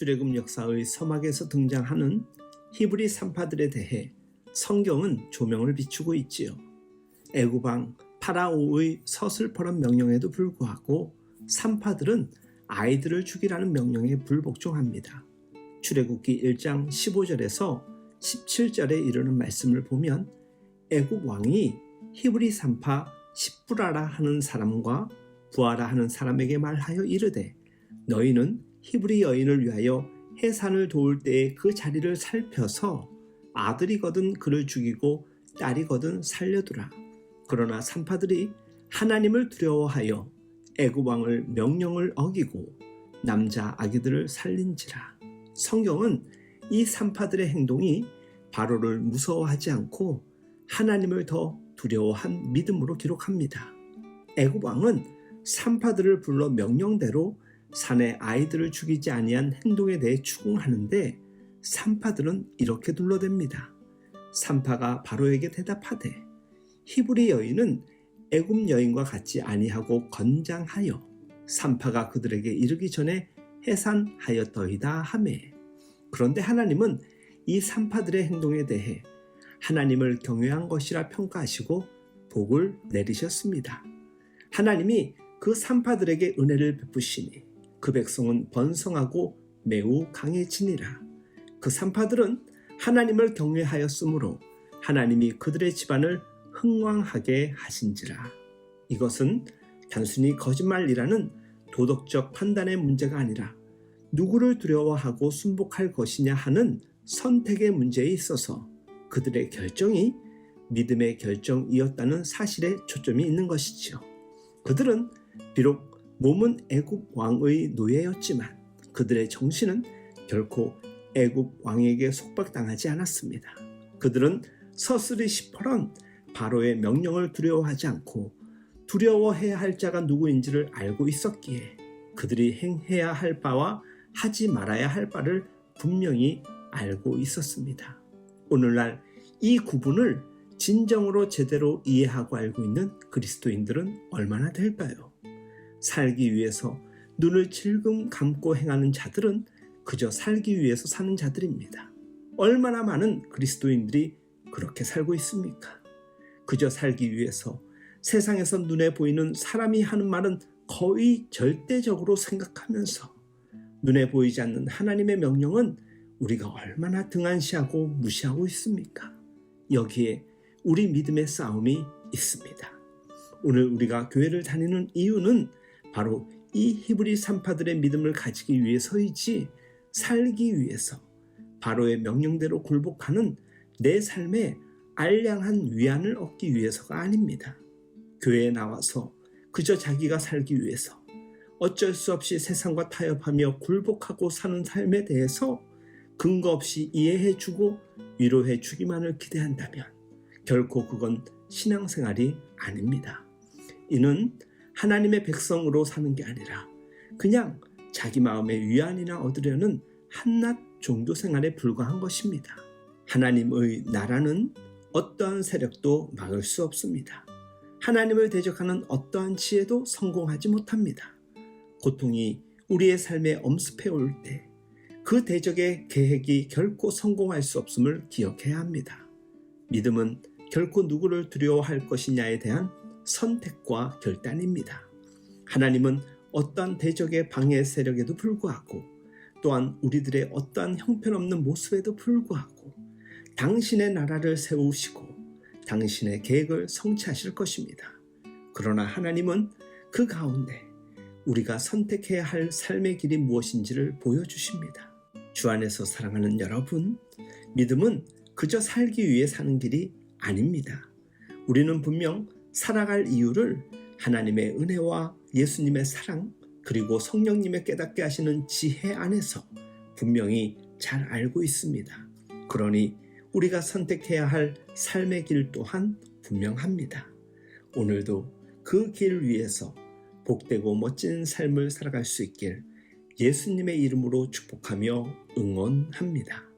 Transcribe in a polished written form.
출애굽 역사의 서막에서 등장하는 히브리 산파들에 대해 성경은 조명을 비추고 있지요. 애굽 왕 파라오의 서슬퍼런 명령에도 불구하고 산파들은 아이들을 죽이라는 명령에 불복종합니다. 출애굽기 1장 15절에서 17절에 이르는 말씀을 보면 애굽 왕이 히브리 산파 십부라라 하는 사람과 부하라 하는 사람에게 말하여 이르되 너희는 히브리 여인을 위하여 해산을 도울 때에 그 자리를 살펴서 아들이거든 그를 죽이고 딸이거든 살려두라. 그러나 산파들이 하나님을 두려워하여 애굽 왕을 명령을 어기고 남자 아기들을 살린지라. 성경은 이 산파들의 행동이 바로를 무서워하지 않고 하나님을 더 두려워한 믿음으로 기록합니다. 애굽 왕은 산파들을 불러 명령대로 산의 아이들을 죽이지 아니한 행동에 대해 추궁하는데 산파들은 이렇게 둘러댑니다. 산파가 바로에게 대답하되 히브리 여인은 애굽 여인과 같지 아니하고 건장하여 산파가 그들에게 이르기 전에 해산하였더이다 하매. 그런데 하나님은 이 산파들의 행동에 대해 하나님을 경외한 것이라 평가하시고 복을 내리셨습니다. 하나님이 그 산파들에게 은혜를 베푸시니 그 백성은 번성하고 매우 강해지니라. 그 산파들은 하나님을 경외하였으므로 하나님이 그들의 집안을 흥왕하게 하신지라. 이것은 단순히 거짓말이라는 도덕적 판단의 문제가 아니라 누구를 두려워하고 순복할 것이냐 하는 선택의 문제에 있어서 그들의 결정이 믿음의 결정이었다는 사실에 초점이 있는 것이지요. 그들은 비록 몸은 애굽 왕의 노예였지만 그들의 정신은 결코 애굽 왕에게 속박당하지 않았습니다. 그들은 서슬이 시퍼런 바로의 명령을 두려워하지 않고 두려워해야 할 자가 누구인지를 알고 있었기에 그들이 행해야 할 바와 하지 말아야 할 바를 분명히 알고 있었습니다. 오늘날 이 구분을 진정으로 제대로 이해하고 알고 있는 그리스도인들은 얼마나 될까요? 살기 위해서 눈을 질금 감고 행하는 자들은 그저 살기 위해서 사는 자들입니다. 얼마나 많은 그리스도인들이 그렇게 살고 있습니까? 그저 살기 위해서 세상에서 눈에 보이는 사람이 하는 말은 거의 절대적으로 생각하면서 눈에 보이지 않는 하나님의 명령은 우리가 얼마나 등한시하고 무시하고 있습니까? 여기에 우리 믿음의 싸움이 있습니다. 오늘 우리가 교회를 다니는 이유는 바로 이 히브리 산파들의 믿음을 가지기 위해서이지 살기 위해서 바로의 명령대로 굴복하는 내 삶에 알량한 위안을 얻기 위해서가 아닙니다. 교회에 나와서 그저 자기가 살기 위해서 어쩔 수 없이 세상과 타협하며 굴복하고 사는 삶에 대해서 근거 없이 이해해주고 위로해주기만을 기대한다면 결코 그건 신앙생활이 아닙니다. 이는 하나님의 백성으로 사는 게 아니라 그냥 자기 마음의 위안이나 얻으려는 한낱 종교생활에 불과한 것입니다. 하나님의 나라는 어떠한 세력도 막을 수 없습니다. 하나님을 대적하는 어떠한 지혜도 성공하지 못합니다. 고통이 우리의 삶에 엄습해 올 때 그 대적의 계획이 결코 성공할 수 없음을 기억해야 합니다. 믿음은 결코 누구를 두려워할 것이냐에 대한 선택과 결단입니다. 하나님은 어떠한 대적의 방해 세력에도 불구하고 또한 우리들의 어떠한 형편없는 모습에도 불구하고 당신의 나라를 세우시고 당신의 계획을 성취하실 것입니다. 그러나 하나님은 그 가운데 우리가 선택해야 할 삶의 길이 무엇인지를 보여주십니다. 주 안에서 사랑하는 여러분, 믿음은 그저 살기 위해 사는 길이 아닙니다. 우리는 분명 살아갈 이유를 하나님의 은혜와 예수님의 사랑 그리고 성령님의 깨닫게 하시는 지혜 안에서 분명히 잘 알고 있습니다. 그러니 우리가 선택해야 할 삶의 길 또한 분명합니다. 오늘도 그 길 위에서 복되고 멋진 삶을 살아갈 수 있길 예수님의 이름으로 축복하며 응원합니다.